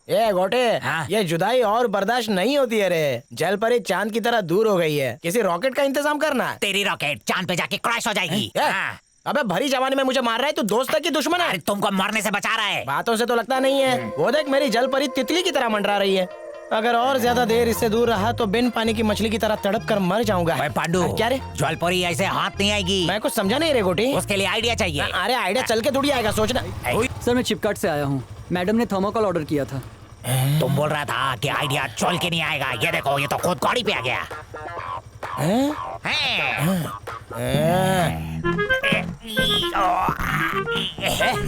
ए गोटे, हाँ? ये जुदाई और बर्दाश्त नहीं होती है रे। जल परी चांद की तरह दूर हो गई है, किसी रॉकेट का इंतजाम करना। तेरी रॉकेट चांद पे जाके क्रैश हो जाएगी। हाँ। अबे भरी जवानी में मुझे मार रहा है, तू दोस्त की दुश्मन है। अरे तुमको मरने से बचा रहा है। बातों से तो लगता नहीं है। वो देख मेरी जल परी तितली की तरह मंडरा रही है। अगर और ज्यादा देर इससे दूर रहा तो बिन पानी की मछली की तरह तड़प कर मर जाऊंगा। पांडू, क्या रे? जलपरी ऐसे हाथ नहीं आएगी। मैं कुछ समझा नहीं रे गोटी। उसके लिए आइडिया चाहिए। अरे आइडिया चल के थोड़ी आएगा, सोचना। सर मैं चिपकाट से आया हूँ, मैडम ने थर्मोकॉल ऑर्डर किया था। तुम बोल रहा था कि आइडिया चल के नहीं आएगा। ये देखो, ये तो खुद गाड़ी पे आ गया।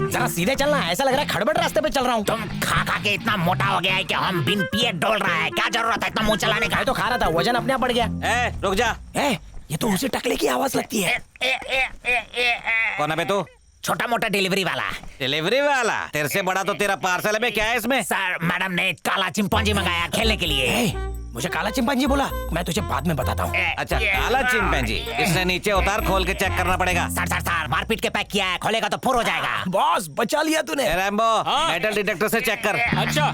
जरा सीधे चलना, ऐसा लग रहा है खड़बड़ रास्ते पे चल रहा हूँ। तुम खा खा के इतना मोटा हो गया है कि हम बिन पिए डोल रहा है। क्या जरूरत है इतना मुंह चलाने का? मैं तो खा रहा था, वजन अपने आप बढ़ गया। रुक जा। ये तो उसी टकले की आवाज लगती है। कौन है बे तू? छोटा मोटा डिलीवरी वाला। डिलीवरी वाला? तेरे से बड़ा तो तेरा पार्सल है बे। क्या है इसमें? सर, मैडम ने काला चिंपांजी मंगाया खेलने के लिए। मुझे काला चिंपांजी बोला, मैं तुझे बाद में बताता हूँ। अच्छा, काला चिंपैंजी। इसने नीचे उतार, खोल के चेक करना पड़ेगा। सर मारपीट के पैक किया है, खोलेगा तो फुर हो जाएगा। बॉस बचा लिया तूने। रैम्बो, मेटल डिटेक्टर से चेक कर। अच्छा।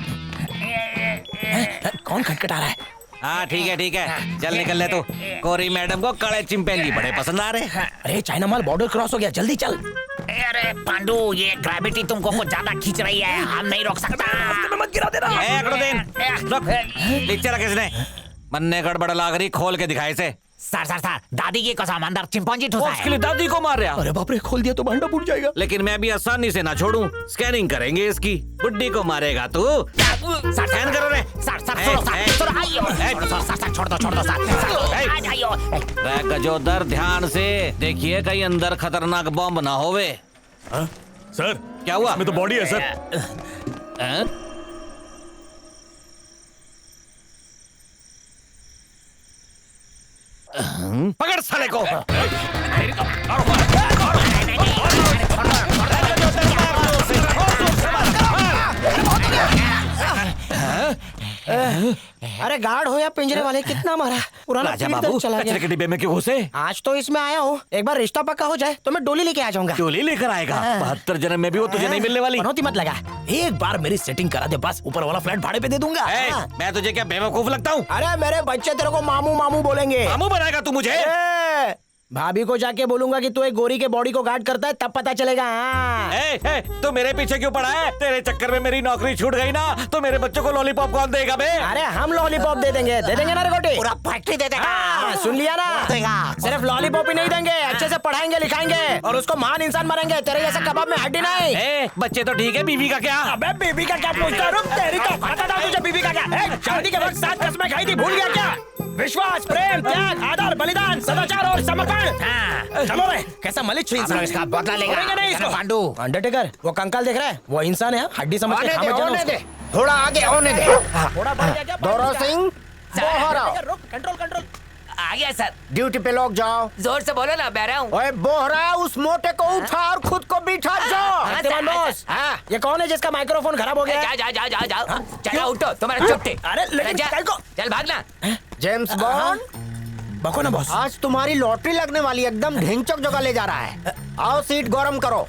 कौन खटखटा रहा है? हाँ ठीक है, चल निकल ले तू। कोरी मैडम को काले चिंपैंजी बड़े पसंद आ रहे। अरे चाइना माल बॉर्डर क्रॉस हो गया, जल्दी चल। अरे पांडू, ये ग्रेविटी तुमको कुछ ज्यादा खींच रही है, हम नहीं रोक सकता। मत गिरा देना। रुक, नीचे रख इसने। मन्ने गड़बड़ लाग रही, खोल के दिखाए से। सर, दादी की कसम, अंदर चिंपांजी ठुसा है। उसके लिए दादी को मार रहा। अरे बाप रे, खोल दिया तो भांडा फूट जाएगा। लेकिन मैं भी आसानी से ना छोड़ूं। स्कैनिंग करेंगे इसकी। बुड्ढी को मारेगा तू। स्कैन करो रे। सर, सुनो, आइयो। सर, छोड़ दो सर। आइयो। गजोदर, ध्यान से देखिए कहीं अंदर खतरनाक बॉम्ब ना होवे। सर क्या हुआ? इसमें तो बॉडी है सर। पकड़ साले को। अरे गार्ड हो या पिंजरे वाले, कितना मारा। पुराना राजा पीढ़ी तक बाबू, चला कचरे गया। के डिब्बे में क्यों घुसे? आज तो इसमें आया हूँ, एक बार रिश्ता पक्का हो जाए तो मैं डोली लेके आ जाऊंगा। डोली लेकर आएगा? 72 जन्म में भी वो तुझे नहीं मिलने वाली। पनौती मत लगा, एक बार मेरी सेटिंग करा दे बस, ऊपर वाला फ्लैट भाड़े पे दे दूंगा। मैं तुझे क्या बेवकूफ लगता हूँ? अरे मेरे बच्चे तेरे को मामू मामू बोलेंगे। मामू बनाएगा तू मुझे? भाभी को जाके बोलूंगा कि तू एक गोरी के बॉडी को गार्ड करता है, तब पता चलेगा। तो मेरे पीछे क्यों पड़ा है? तेरे चक्कर में मेरी नौकरी छूट गई ना, तो मेरे बच्चों को लॉलीपॉप कौन देगा बे? अरे हम लॉलीपॉप दे देंगे ना रे गोटी। पूरा फैक्ट्री दे देगा। सुन लिया ना? सिर्फ लॉलीपॉप ही नहीं देंगे, अच्छे से पढ़ाएंगे लिखाएंगे और उसको महान इंसान मारेंगे। तेरे जैसा कबाब में हड्डी नहीं। बच्चे तो ठीक है, बीवी का क्या? अबे बीवी का क्या पूछता है? तेरी तो पता था तुझे बीवी का क्या? शादी के वक्त 7 कसमें खाई थी, भूल गया क्या? विश्वास, प्रेम, त्याग, आदर, बलिदान, सदाचार और समर्पण। चलो रे, कैसा मलिच्छ इंसान। इसका बदला लेगा नहीं इसको। पांडू। अंडरटेकर, वो कंकाल देख रहा है, वो इंसान है, हड्डी समझ के खा मत जाना उसको। थोड़ा आगे होने दे। थोड़ा बढ़ गया क्या? दोरो सिंह, बोहरा। रुक, कंट्रोल। आ गया सर। ड्यूटी पे लोग जाओ। जोर से बोलो ना, बह रहा हूँ। ओए बोहरा, उस मोटे को उठा और खुद को बिठा जाओ। बॉस, ये कौन है जिसका माइक्रोफोन खराब हो गया? जाओ। चलो उठो, तुम्हारा छुट्टी। अरे लेकिन चल भागना। जेम्स बॉन्ड, बको ना बॉस। आज तुम्हारी लॉटरी लगने वाली, एकदम ढिंचक जगह ले जा रहा है। आओ सीट गरम करो।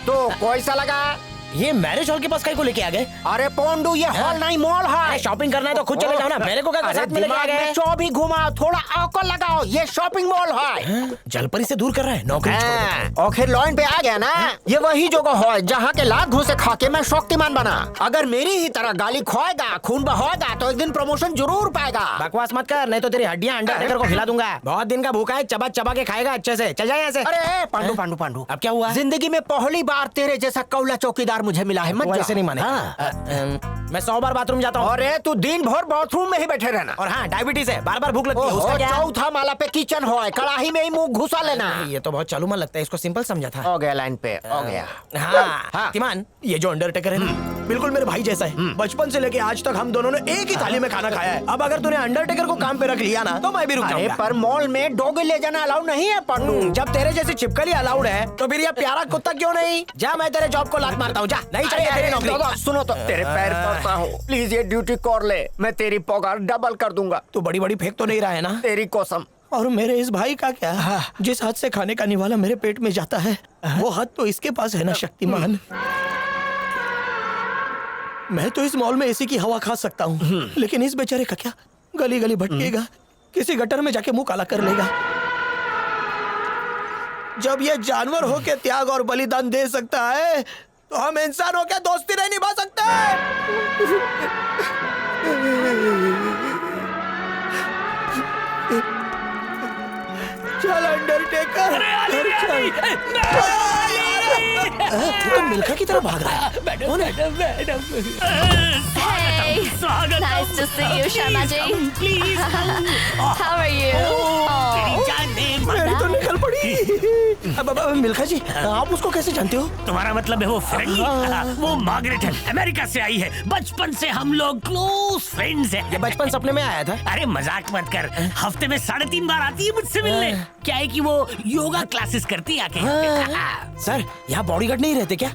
तो कैसा लगा? ये मैरिज हॉल के पास कहीं को लेके आ गए? अरे पोंडू, ये हॉल नहीं मॉल है। शॉपिंग करना है तो खुद चले जाओ ना, मेरे को क्या साथ में लेके आ गए? चौ भी घुमाओ, थोड़ा अकल लगाओ, ये शॉपिंग मॉल है। जलपरी से दूर कर रहा है, नौकरी छोड़। आखिर लॉइन पे आ गया ना। ये वही जगह है जहाँ के लात घूसे खा के मैं शक्तिमान बना। अगर मेरी ही तरह गाली खोएगा, खून बहाएगा तो एक दिन प्रमोशन जरूर पाएगा। बकवास मत कर, नहीं तो तेरी हड्डियां अंडरटेकर को खिला दूंगा। बहुत दिन का भूखा है, चबा चबा के खाएगा अच्छे से। चल जाए ऐसे। अरे पांडू, अब क्या हुआ? जिंदगी में पहली बार तेरे जैसा कौला चौकीदार मुझे मिला है। मत ऐसे नहीं माने। मैं 100 बार बाथरूम जाता हूँ। अरे तू दिन भर बाथरूम में ही बैठे रहना। और हाँ, डायबिटीज है, बार बार भूख लगती है। उसका क्या? चौथा माला पे किचन हो, कड़ाही में ही मुंह घुसा लेना। ये तो बहुत चालू मन लगता है, इसको सिंपल समझा था। हो गया लाइन पे, हो गया। हाँ तिमान, ये जो अंडरटेकर है ना, बिल्कुल मेरे भाई जैसा है। बचपन से लेके आज तक हम दोनों ने एक ही थाली में खाना खाया है। अब अगर तूने अंडरटेकर को काम पे रख लिया ना, तो मैं भी रुक जाऊंगा। पर मॉल में डॉगी ले जाना अलाउड नहीं है पांडू। जब तेरे जैसी छिपकली अलाउड है, तो फिर ये प्यारा कुत्ता क्यों नहीं? जा, मैं तेरे जॉब को लात मारता हूँ। जा, नहीं चाहिए तेरी नौकरी। सुनो तो, तेरे पैर पड़ता हूँ, प्लीज ये ड्यूटी कर ले, मैं तेरी पगार डबल कर दूंगा। तू बड़ी बड़ी फेंक तो नहीं रहा है ना? तेरी कसम, और मेरे इस भाई का क्या? जिस हाथ से खाने का निवाला मेरे पेट में जाता है वो हाथ तो इसके पास है ना शक्तिमान। मैं तो इस मॉल में एसी की हवा खा सकता हूँ, लेकिन इस बेचारे का क्या? गली गली भटकेगा, किसी गटर में जाके मुंह काला कर लेगा। जब ये जानवर हो के त्याग और बलिदान दे सकता है तो हम इंसान हो के दोस्ती नहीं निभा सकते। चल अंडरटेकर, तो मिल्खा की तरफ भाग रहा है। Hey, nice to see you, Sharma ji. How are you? मेरी तो निकल पड़ी। अब मिल्खा जी, आप उसको कैसे जानते हो? तुम्हारा मतलब है वो फ्रेंडली? वो मार्गरेट है, अमेरिका से आई है। बचपन से हम लोग क्लोज फ्रेंड्स हैं। ये बचपन सपने में आया था। अरे मजाक मत कर, हफ्ते में 3.5 बार आती है मुझसे मिलने। क्या है कि वो योगा क्लासेस करती है आके। सर, यहाँ बॉडीगार्ड नहीं रहते क्या?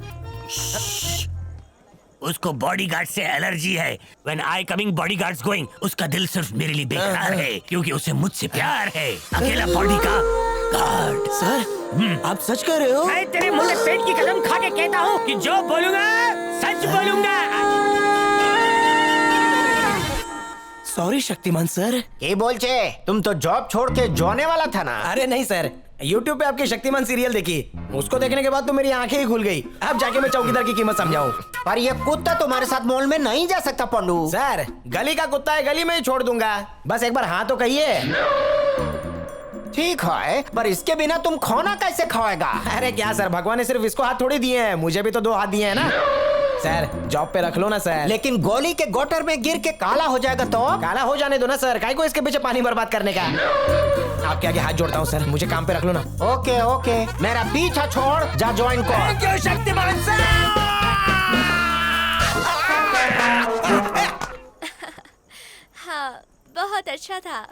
उसको बॉडीगार्ड से एलर्जी है। When I coming, bodyguards going. उसका दिल सिर्फ मेरे लिए बेकरार है क्योंकि उसे मुझसे प्यार है। अकेला बॉडी का गार्ड। सर, आप सच कह रहे हो? मैं तेरे मुंह में पेट की कसम खा के कहता हूँ कि जो बोलूंगा सच बोलूंगा। Sorry Shaktimaan sir. ये बोल चे, तुम तो जॉब छोड़ के जोने वाला था ना? अरे नहीं सर, YouTube पे आपकी शक्तिमान सीरियल देखी, उसको देखने के बाद तो मेरी आंखें ही खुल गई। अब जाके मैं चौकीदार की कीमत समझाऊं। पर ये कुत्ता तुम्हारे साथ मॉल में नहीं जा सकता पंडू। सर, गली का कुत्ता है, गली में ही छोड़ दूंगा। बस एक बार हाँ तो कहिए। ठीक है, पर इसके बिना तुम खाना कैसे खाएगा? अरे क्या सर, भगवान ने सिर्फ इसको हाथ थोड़ी दिए हैं, मुझे भी तो 2 हाथ दिए हैं ना। सर, जॉब पे रख लो ना सर। लेकिन गोली के गोटर में गिर के काला हो जाएगा तो? काला हो जाने दो ना सर, काहे को इसके पीछे पानी बर्बाद करने का। आपके आगे हाथ जोड़ता हूँ सर, मुझे काम पे रख लो ना। ओके ओके, मेरा पीछा छोड़, जा ज्वाइन कर। क्यों शक्तिमान सर? हाँ, बहुत अच्छा था।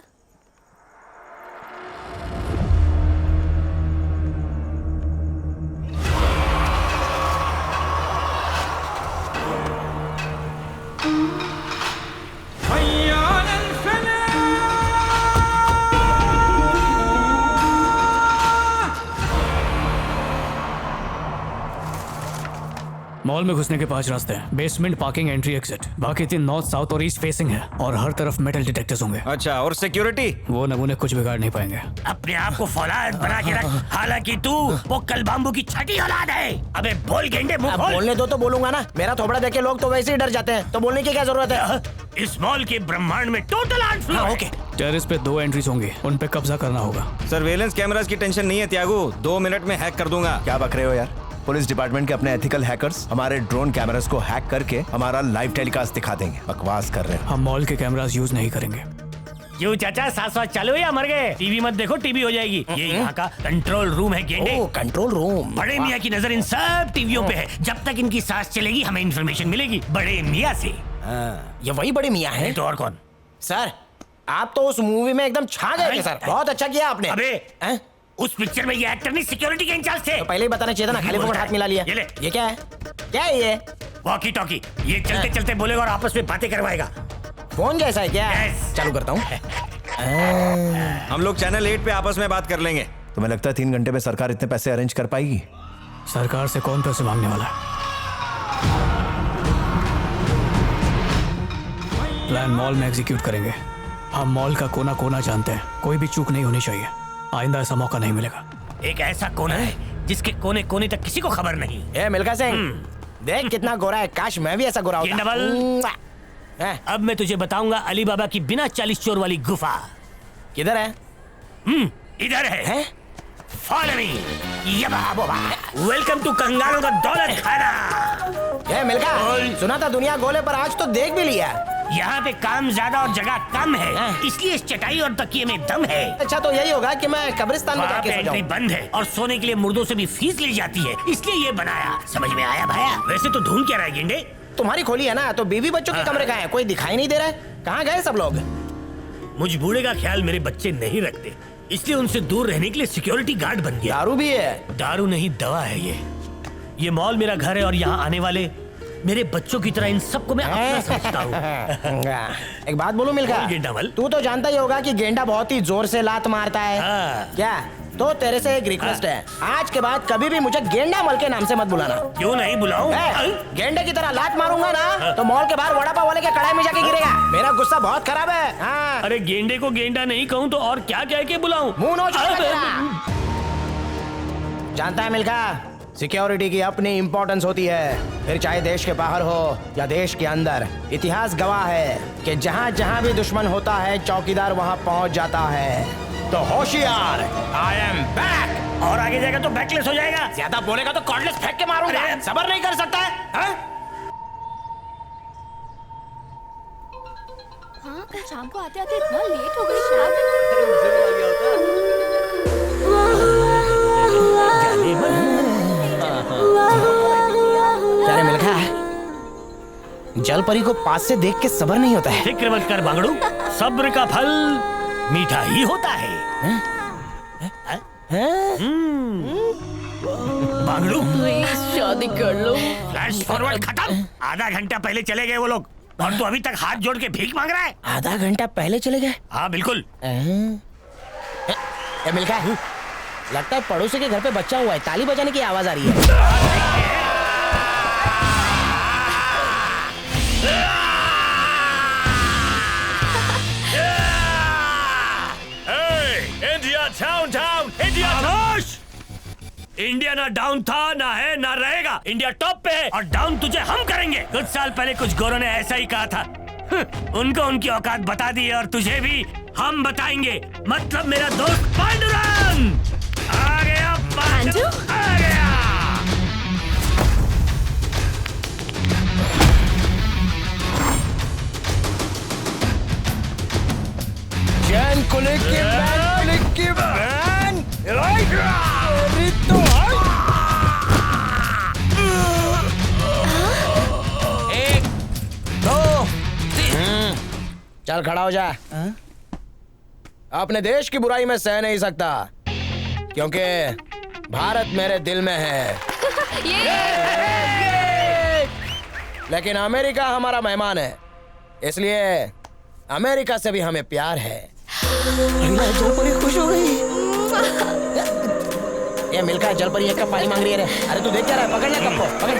मॉल में घुसने के 5 रास्ते हैं। Basement, parking, entry, exit. बाकी 3 नॉर्थ, साउथ और ईस्ट फेसिंग है और हर तरफ मेटल डिटेक्टर्स होंगे। अच्छा, और सिक्योरिटी? वो नमूने कुछ बिगाड़ नहीं पाएंगे। अपने आप को फौलाद बना के रख, हालांकि तू पोक्कल बाम्बू की छठी औलाद है। अबे बोल गेंडे, मुंह अब खोल। बोलने दो तो बोलूंगा ना। मेरा थोबड़ा देख के लोग तो वैसे ही डर जाते हैं, तो बोलने की क्या जरूरत है? इस मॉल के ब्रह्मांड में टोटल 8 फ्लोर। ओके, टेरेस पे 2 एंट्रीज होंगी, उन पे कब्जा करना होगा। सर्वेलेंस कैमरास की टेंशन नहीं है त्यागू, 2 मिनट में हैक कर दूंगा। क्या बक रहे हो यार? पुलिस डिपार्टमेंट के अपने एथिकल हैकर्स हमारे ड्रोन कैमरास को हैक करके हमारा लाइव टेलीकास्ट दिखा देंगे। बकवास कर रहे हैं। हम मॉल के कैमरास यूज नहीं करेंगे। क्यों चाचा, सांस चालू है या मर गए? टीवी मत देखो, टीवी हो जाएगी। ये यहाँ का कंट्रोल रूम है गेंडे। ओ कंट्रोल रूम। बड़े मियाँ की नजर इन सब टीवियों पे है। जब तक इनकी सांस चलेगी हमें इन्फॉर्मेशन मिलेगी बड़े मियाँ से। ये वही बड़े मियाँ हैं? तो और कौन? सर, आप तो उस मूवी में एकदम छा गए थे सर। बहुत अच्छा किया आपने। अबे उस पिक्चर में ये एक्टर नहीं सिक्योरिटी के इंचार्ज थे। तो पहले ही बताना चाहिए था ना, खाली फोकट हाथ मिला लिया। ये ले। ये क्या है? क्या है ये? Walkie talkie. ये चलते चलते बोलेगा और आपस में बातें करवाएगा। फोन जैसा है क्या? Yes. चालू करता हूँ। हम लोग चैनल 8 पे आपस में बात कर लेंगे। तुम्हें लगता है 3 घंटे में सरकार इतने पैसे अरेंज कर पाएगी? सरकार से कौन पैसे मांगने वाला है? प्लान मॉल में एग्जीक्यूट करेंगे। हम मॉल का कोना कोना जानते हैं, कोई भी चूक नहीं होनी चाहिए। आइंदा ऐसा मौका नहीं मिलेगा। एक ऐसा कोना है जिसके कोने कोने तक किसी को खबर नहीं। ए मिल्खा सिंह, देख कितना गोरा है। काश मैं भी ऐसा गोरा ये होता। डबल। अब मैं तुझे बताऊंगा अली बाबा की बिना 40 चोर वाली गुफा किधर है? इधर है। Follow me. वेलकम टू कंगालों का दौलत खाना। ए मिल्खा, सुना था दुनिया गोले पर, आज तो देख भी लिया। यहाँ पे काम ज्यादा और जगह कम है, इसलिए इस चटाई और तकिए में दम है। अच्छा, तो यही होगा कि मैं कब्रिस्तान में वहाँ पे जाके सो एंट्री जाऊं। बंद है और सोने के लिए मुर्दों से भी फीस ली जाती है, इसलिए ये बनाया। समझ में आया भाया? वैसे तो ढूंढ क्या रहा है गेंडे? तुम्हारी खोली है ना, तो बीवी बच्चों के कमरे कहाँ हैं? कोई दिखाई नहीं दे रहा है। कहाँ गए सब लोग? मुझ बूढ़े का ख्याल मेरे बच्चे नहीं रखते, इसलिए उनसे दूर रहने के लिए सिक्योरिटी गार्ड बन गया। दारू भी है? दारू नहीं, दवा है ये। मॉल मेरा घर है और यहाँ आने वाले मेरे बच्चों की तरह इन सबको मैं अपना समझता हूँ। एक बात बोलूं मिल्खा, बोल गेंडामल। तू तो जानता ही होगा कि गेंडा बहुत ही जोर से लात मारता है। हाँ। क्या? तो तेरे से एक रिक्वेस्ट है, आज के बाद कभी भी मुझे गेंडा मल के नाम से मत बुलाना। क्यों नहीं बुलाऊं? गेंडे की तरह लात मारूंगा ना तो मॉल के बाहर वड़ा पाव वाले के कड़ाई में जाके गिरेगा। मेरा गुस्सा बहुत खराब है। हाँ। अरे गेंडे को गेंडा नहीं कहूँ तो और क्या कह के बुलाऊं? मुंह नोच के रखना। जानता है मिल्खा, सिक्योरिटी की अपनी इम्पोर्टेंस होती है, फिर चाहे देश के बाहर हो या देश के अंदर। इतिहास गवाह है कि जहाँ जहाँ भी दुश्मन होता है चौकीदार वहाँ पहुँच जाता है। तो होशियार, आई एम बैक। और आगे जाएगा तो बैकलेस हो जाएगा। ज्यादा बोलेगा तो कॉर्डलेस फेंक के मारूंगा। अरे। सबर नहीं कर सकता है? हाँ? हाँ, कल शाम को आते आते इतना लेट हो गई। क्या रे मिल्खा, जल परी को पास से देख के सबर नहीं होता है। फिक्र मत कर बांगड़ू, सब्र का फल मीठा ही होता है। बांगड़ू, प्लीज शादी कर लो। फ्लैश फॉरवर्ड खत्म। आधा घंटा पहले चले गए वो लोग और तू अभी तक हाथ जोड़ के भीख मांग रहा है। आधा घंटा पहले चले गए? हाँ बिल्कुल। ए मिल्खा, लगता है पड़ोसी के घर पे बच्चा हुआ है, ताली बजाने की आवाज आ रही है। इंडिया डाउन डाउन, इंडिया खामोश! इंडिया ना डाउन था, ना है, ना रहेगा। इंडिया टॉप पे है और डाउन तुझे हम करेंगे। कुछ साल पहले कुछ गोरों ने ऐसा ही कहा था। उनको उनकी औकात बता दी और तुझे भी हम बताएंगे। मतलब मेरा दोस्त पांडुरंग आ गया। पांडु? आ गया। चैन को लेके बैन अरे तो एक, दो, तीन। चल खड़ा हो जा। अपने देश की बुराई में सह नहीं सकता क्योंकि भारत मेरे दिल में है। लेकिन अमेरिका हमारा मेहमान है, इसलिए अमेरिका से भी हमें प्यार है। जलपरी खुश हो गई। ये मिल्खा, जलपरी एक कप पानी मांग रही है रे। अरे तू देख क्या रहा है? पकड़ ले कप को, पकड़।